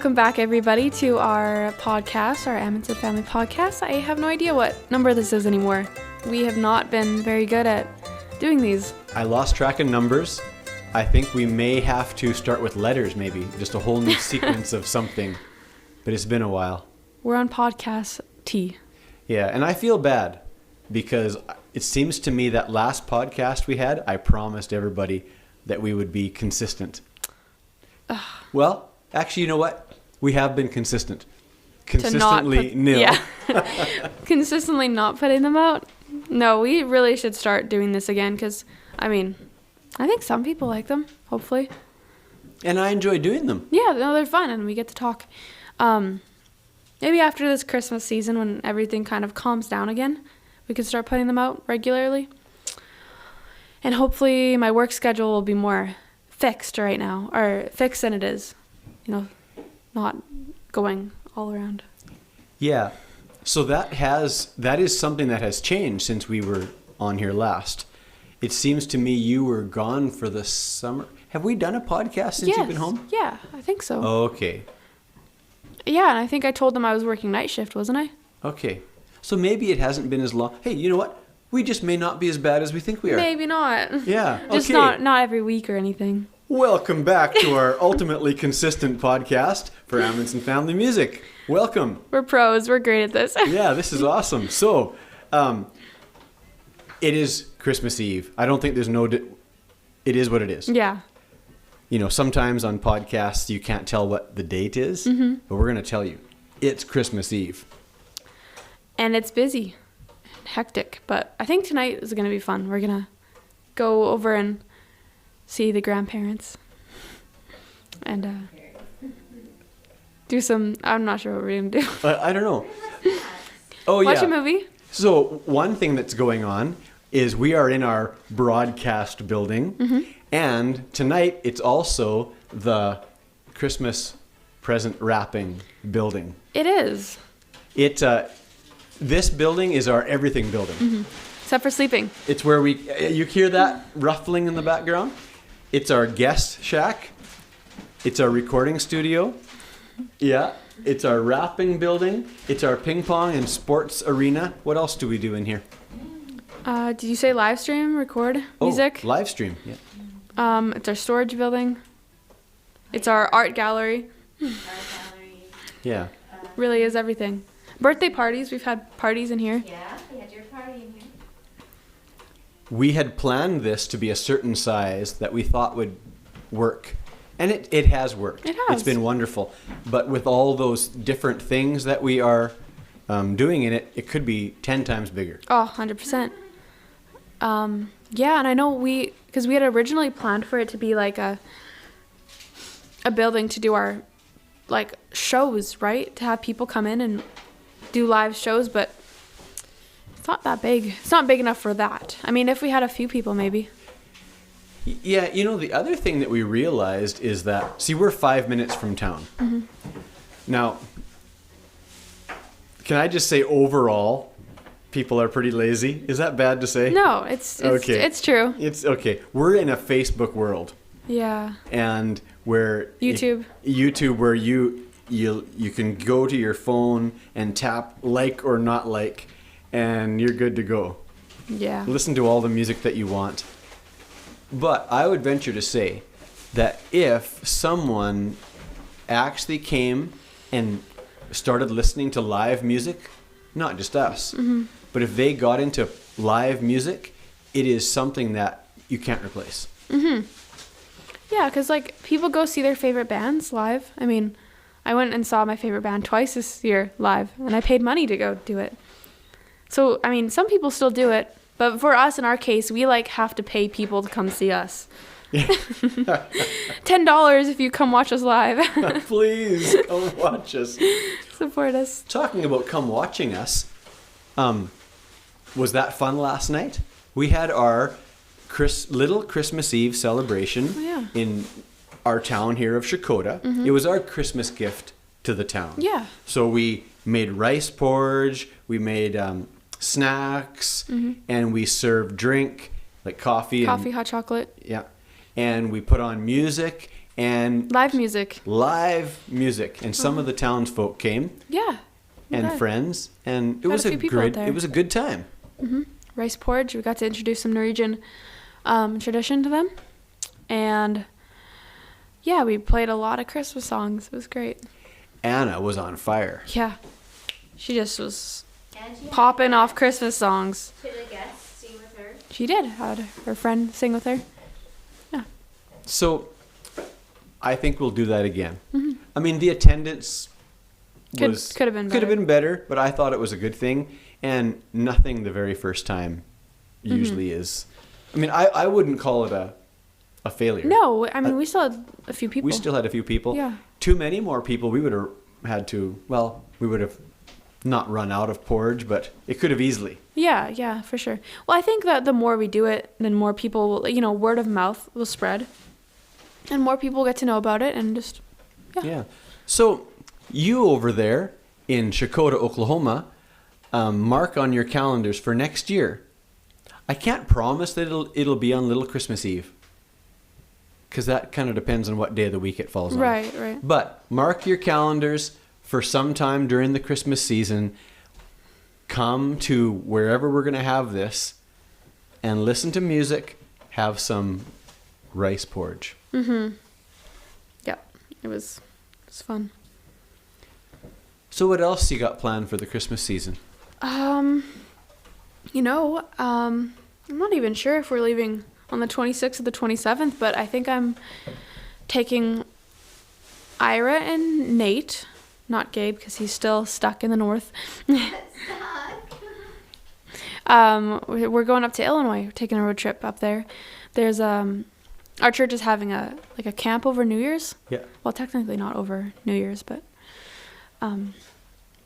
Welcome back, everybody, to our podcast, our Amundson Family podcast. I have no idea what number this is anymore. We have not been very good at doing these. I lost track of numbers. I think we may have to start with letters, maybe. Just a whole new sequence of something. But it's been a while. We're on podcast T. Yeah, and I feel bad because it seems to me that last podcast we had, I promised everybody that we would be consistent. Well, actually, you know what? We have been consistent. Consistently nil. Yeah. Consistently not putting them out. No, we really should start doing this again because, I think some people like them, hopefully. And I enjoy doing them. Yeah, no, they're fun and we get to talk. Maybe after this Christmas season when everything kind of calms down again, we could start putting them out regularly. And hopefully my work schedule will be more fixed right now, or fixed than it is. Not going all around. Yeah. So that is something that has changed since we were on here last. It seems to me you were gone for the summer. Have we done a podcast since you've been home? Yeah, I think so. Okay. Yeah, and I think I told them I was working night shift, wasn't I? Okay. So maybe it hasn't been as long. Hey, you know what? We just may not be as bad as we think we are. Maybe not. Yeah. Just not every week or anything. Welcome back to our ultimately consistent podcast for Amundson Family Music. Welcome. We're pros. We're great at this. Yeah, this is awesome. So, it is Christmas Eve. I don't think there's it is what it is. Yeah. Sometimes on podcasts you can't tell what the date is, but we're going to tell you. It's Christmas Eve. And it's busy. Hectic. But I think tonight is going to be fun. We're going to go over and see the grandparents and do some, I'm not sure what we're going to do. I don't know. Oh, yeah. Watch a movie. So one thing that's going on is we are in our broadcast building, and tonight it's also the Christmas present wrapping building. It is. This building is our everything building. Except for sleeping. It's where you hear that ruffling in the background? It's our guest shack. It's our recording studio. Yeah. It's our wrapping building. It's our ping pong and sports arena. What else do we do in here? Did you say live stream, record music? Oh, live stream, yeah. It's our storage building. It's our art gallery. Yeah. Really is everything. Birthday parties. We've had parties in here. Yeah, we had your party in here. We had planned this to be a certain size that we thought would work. And it has worked. It has. It's been wonderful. But with all those different things that we are doing in it, it could be 10 times bigger. Oh, 100%. Yeah, and I know because we had originally planned for it to be like a building to do our like shows, right? To have people come in and do live shows, but it's not that big. It's not big enough for that. If we had a few people, maybe. Yeah, the other thing that we realized is that, we're 5 minutes from town. Now, can I just say overall, people are pretty lazy? Is that bad to say? No, it's okay. It's true. It's okay. We're in a Facebook world. Yeah. And where YouTube where you can go to your phone and tap like or not like, and you're good to go. Yeah. Listen to all the music that you want. But I would venture to say that if someone actually came and started listening to live music, not just us, but if they got into live music, it is something that you can't replace. Yeah, because people go see their favorite bands live. I went and saw my favorite band twice this year live, and I paid money to go do it. So, some people still do it. But for us, in our case, we have to pay people to come see us. $10 if you come watch us live. Please come watch us. Support us. Talking about come watching us, was that fun last night? We had our little Christmas Eve celebration in our town here of Shakota. It was our Christmas gift to the town. Yeah. So we made rice porridge. We made snacks, and we served drink like coffee, hot chocolate. Yeah, and we put on music, and Live music. And some of the townsfolk came Yeah. and Okay. friends, and it Had was a few people out there. it was a good time. Rice porridge. We got to introduce some Norwegian tradition to them. And yeah, we played a lot of Christmas songs. It was great. Anna was on fire. Yeah. She just was And she popping off Christmas songs. had the guests sing with her. She did. Had her friend sing with her. So I think we'll do that again. Mm-hmm. I mean, the attendance Could have been could have better. been better, but I thought it was a good thing, and nothing the very first time usually Mm-hmm. is. I mean, I wouldn't call it a failure. No, I mean, we still had a few people. We still had a few people. Yeah. Too many more people, we would have had to, well, we would have not run out of porridge, but it could have easily. Yeah, for sure. Well, I think that the more we do it, then more people will, word of mouth will spread. And more people will get to know about it and just, Yeah. So you over there in Shakota, Oklahoma, mark on your calendars for next year. I can't promise that it'll be on Little Christmas Eve, because that kind of depends on what day of the week it falls on. Right. But mark your calendars for some time during the Christmas season. Come to wherever we're going to have this and listen to music, have some rice porridge. Yeah, it was fun. So what else you got planned for the Christmas season? I'm not even sure if we're leaving on the 26th or the 27th, but I think I'm taking Ira and Nate, not Gabe because he's still stuck in the north. We're going up to Illinois. We're taking a road trip up there. There's our church is having a camp over New Year's. Yeah. Well, technically not over New Year's, but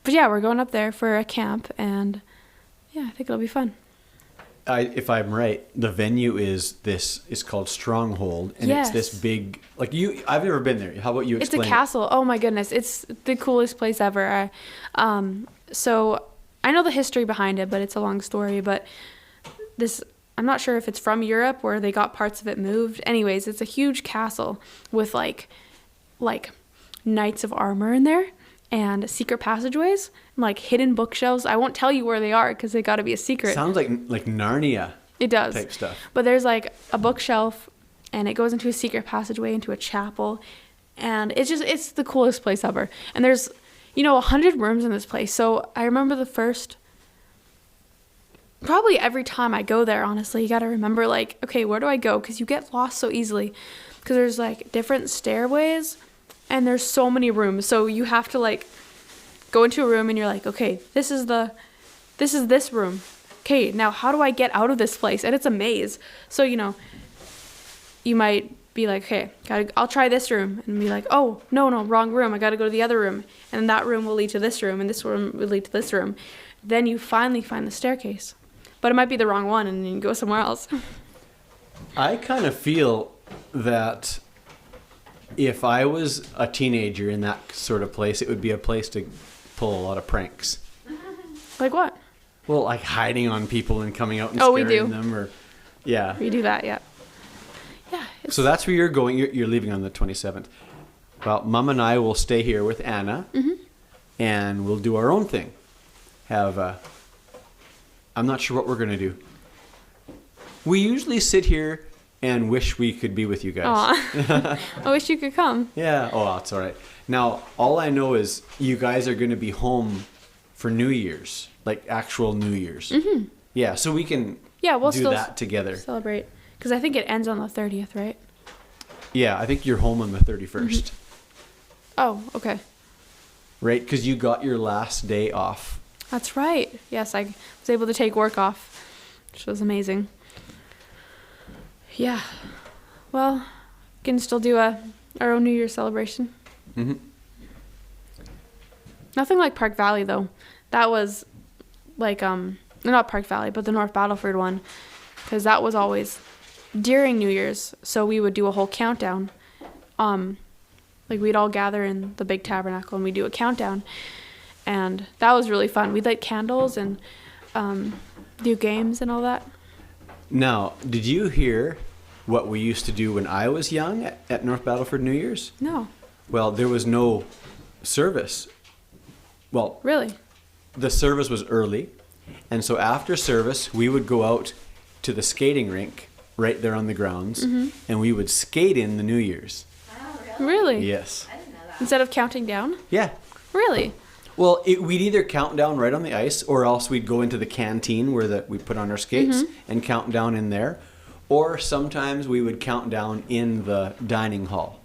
yeah, we're going up there for a camp, and yeah, I think it'll be fun. If I'm right, the venue is called Stronghold, and Yes. it's this big, I've never been there. How about you It's a explain? castle. Oh my goodness, it's the coolest place ever. So I know the history behind it, but it's a long story. But I'm not sure if it's from Europe where they got parts of it moved. Anyways, it's a huge castle with like knights of armor in there and secret passageways and like hidden bookshelves. I won't tell you where they are because they got to be a secret. Sounds like Narnia It does. type stuff. But there's like a bookshelf and it goes into a secret passageway into a chapel, and it's the coolest place ever. And there's 100 rooms in this place. So I remember probably every time I go there, honestly, you got to remember okay, where do I go? Because you get lost so easily because there's different stairways and there's so many rooms. So you have to go into a room and you're okay, this is this room. Okay, now how do I get out of this place? And it's a maze. So, you might be okay, I'll try this room, and be oh, no, wrong room. I got to go to the other room. And that room will lead to this room, and this room will lead to this room. Then you finally find the staircase. But it might be the wrong one, and you go somewhere else. I kind of feel that if I was a teenager in that sort of place, it would be a place to pull a lot of pranks. Like what? Well, hiding on people and coming out and Oh, we scaring do. them, or yeah. We do that, yeah. Yeah. So that's where you're going. You're leaving on the 27th. Well, Mom and I will stay here with Anna, and we'll do our own thing. I'm not sure what we're going to do. We usually sit here and wish we could be with you guys. Aw. I wish you could come. Yeah. Oh, that's all right. Now, all I know is you guys are going to be home for New Year's, actual New Year's. Mm-hmm. Yeah, so we can We'll do still that together. celebrate. Because I think it ends on the 30th, right? Yeah, I think you're home on the 31st. Oh, okay. Right? Because you got your last day off. That's right. Yes, I was able to take work off, which was amazing. Yeah. Well, can still do our own New Year's celebration. Mm-hmm. Nothing like Park Valley, though. That was not Park Valley, but the North Battleford one, because that was always during New Year's. So we would do a whole countdown. We'd all gather in the big tabernacle and we'd do a countdown. And that was really fun. We'd light candles and do games and all that. Now, did you hear what we used to do when I was young at North Battleford New Year's? No. Well, there was no service. Well, Really? the service was early, and so after service, we would go out to the skating rink right there on the grounds, and we would skate in the New Year's. Oh, really? Really? Yes. I didn't know that. Instead of counting down? Yeah. Really? Well, we'd either count down right on the ice, or else we'd go into the canteen where we put on our skates and count down in there. Or sometimes we would count down in the dining hall.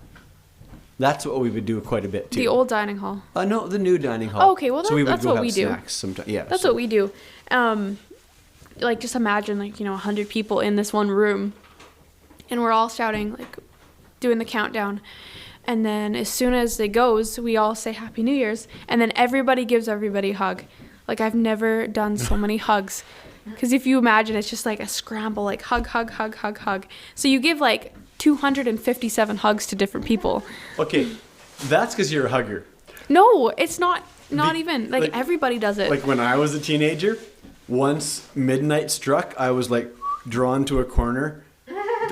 That's what we would do quite a bit too. The old dining hall. No, the new dining hall. Oh, okay, well, so we would that's go what have we do. snacks sometimes. Yeah, That's what we do. Like, just imagine, like, 100 people in this one room, and we're all shouting, like, doing the countdown. And then as soon as it goes, we all say Happy New Year's, and then everybody gives everybody a hug. Like, I've never done so many hugs. Because if you imagine, it's just like a scramble, like hug, hug, hug, hug, hug. So you give like 257 hugs to different people. Okay, that's because you're a hugger. No, it's not Be- even. like- Everybody does it. Like when I was a teenager, once midnight struck, I was like drawn to a corner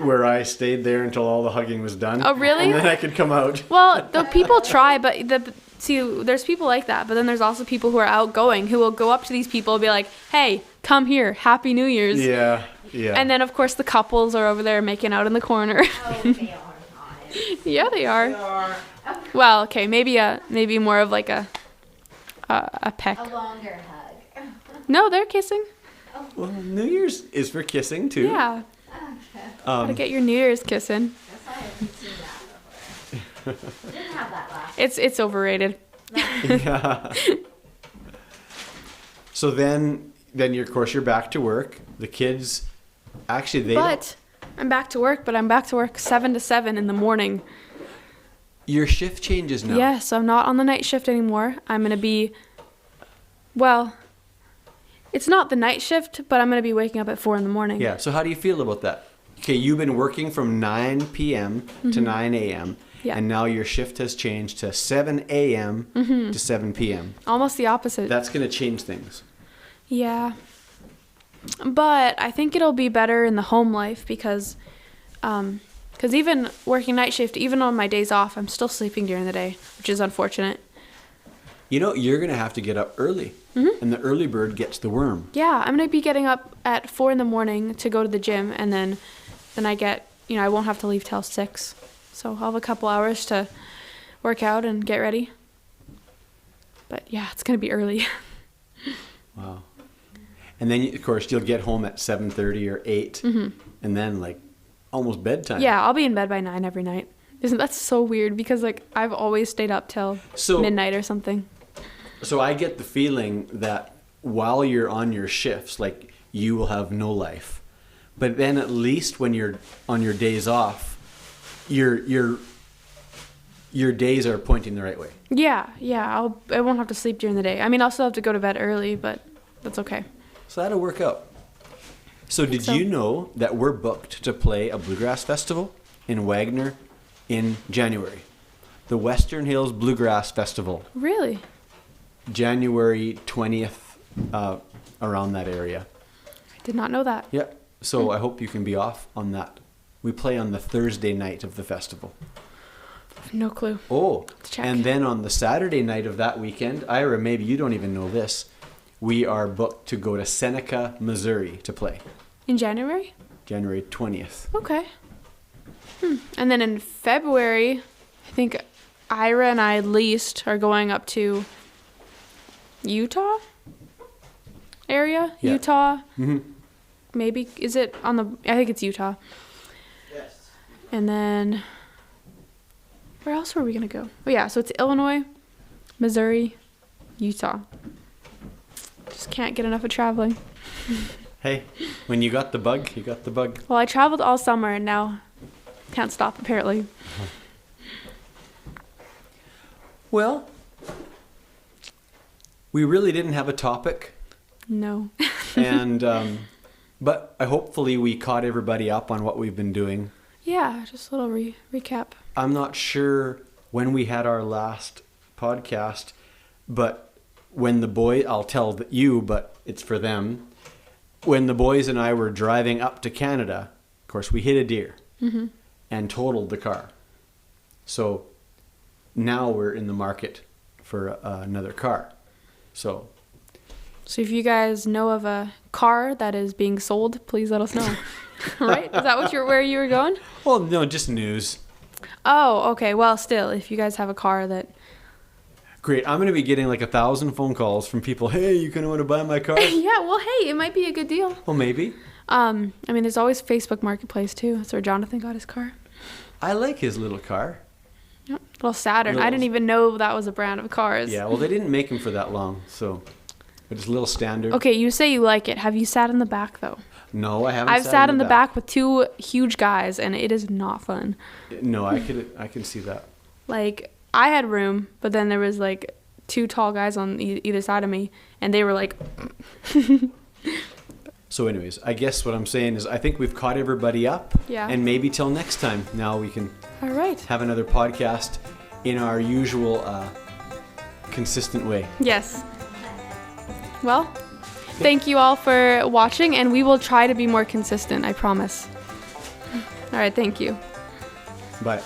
where I stayed there until all the hugging was done. Oh, really? And then I could come out. Well, the people try, but there's people like that, but then there's also people who are outgoing who will go up to these people and be like, "Hey, come here, Happy New Year's." Yeah. And then of course the couples are over there making out in the corner. Oh, they are not. Yeah, they are. Well, okay, maybe more of like a peck. A longer hug. No, they're kissing. Well, New Year's is for kissing too. Yeah, gotta get your New Year's kissing. That's why I haven't seen that before. Didn't have that last. It's overrated. Yeah. So then of course you're back to work. The kids, actually they. But I'm back to work. But I'm back to work 7 to 7 in the morning. Your shift changes now. Yeah, so I'm not on the night shift anymore. I'm gonna be. Well, it's not the night shift, but I'm gonna be waking up at 4 in the morning. Yeah. So how do you feel about that? Okay, you've been working from 9 p.m. to 9 a.m. Yeah. And now your shift has changed to 7 a.m. to 7 p.m. Almost the opposite. That's going to change things. Yeah. But I think it'll be better in the home life because even working night shift, even on my days off, I'm still sleeping during the day, which is unfortunate. You're going to have to get up early. And the early bird gets the worm. Yeah, I'm going to be getting up at 4 in the morning to go to the gym, and then I get, I won't have to leave till 6. So I'll have a couple hours to work out and get ready. But yeah, it's going to be early. Wow. And then, of course, you'll get home at 7:30 or 8. And then, like, almost bedtime. Yeah, I'll be in bed by 9 every night. Isn't that so weird? Because, like, I've always stayed up till midnight or something. So I get the feeling that while you're on your shifts, like, you will have no life. But then at least when you're on your days off, your days are pointing the right way. Yeah, I won't have to sleep during the day. I mean, I'll still have to go to bed early, but that's okay. So that'll work out. So did you know that we're booked to play a Bluegrass Festival in Wagner in January? The Western Hills Bluegrass Festival. Really? January 20th, around that area. I did not know that. Yeah. So I hope you can be off on that. We play on the Thursday night of the festival. No clue. Oh, check. And then on the Saturday night of that weekend, Ira, maybe you don't even know this, we are booked to go to Seneca, Missouri to play. In January? January 20th. Okay. And then in February, I think Ira and I at least are going up to Utah area? Yeah. Utah? Mm-hmm. Maybe. Is it on the... I think it's Utah. Yes. And then... Where else were we going to go? Oh, yeah. So it's Illinois, Missouri, Utah. Just can't get enough of traveling. Hey, when you got the bug, you got the bug. Well, I traveled all summer and now can't stop, apparently. Well, we really didn't have a topic. No. And, but hopefully we caught everybody up on what we've been doing. Yeah, just a little recap. I'm not sure when we had our last podcast, but when the boy, I'll tell you, but it's for them. When the boys and I were driving up to Canada, of course, we hit a deer. and totaled the car. So now we're in the market for another car. So if you guys know of a car that is being sold, please let us know. Right? Is that where you were going? well, no, just news. Oh, okay. Well, still, if you guys have a car that... Great. I'm going to be getting like 1,000 phone calls from people. Hey, you going to want to buy my car? Yeah, well, hey, it might be a good deal. Well, maybe. I mean, there's always Facebook Marketplace, too. That's where Jonathan got his car. I like his little car. Yep. Little Saturn. I didn't even know that was a brand of cars. Yeah, well, they didn't make them for that long, so it's a little standard. Okay, you say you like it. Have you sat in the back, though? No, I haven't. I've sat in the back with two huge guys, and it is not fun. No, I can see that. Like, I had room, but then there was, like, two tall guys on either side of me, and they were like... So anyways, I guess what I'm saying is I think we've caught everybody up. Yeah. And maybe till next time, now we can All right. have another podcast in our usual consistent way. Yes. Well, thank you all for watching, and we will try to be more consistent, I promise. All right, thank you. Bye.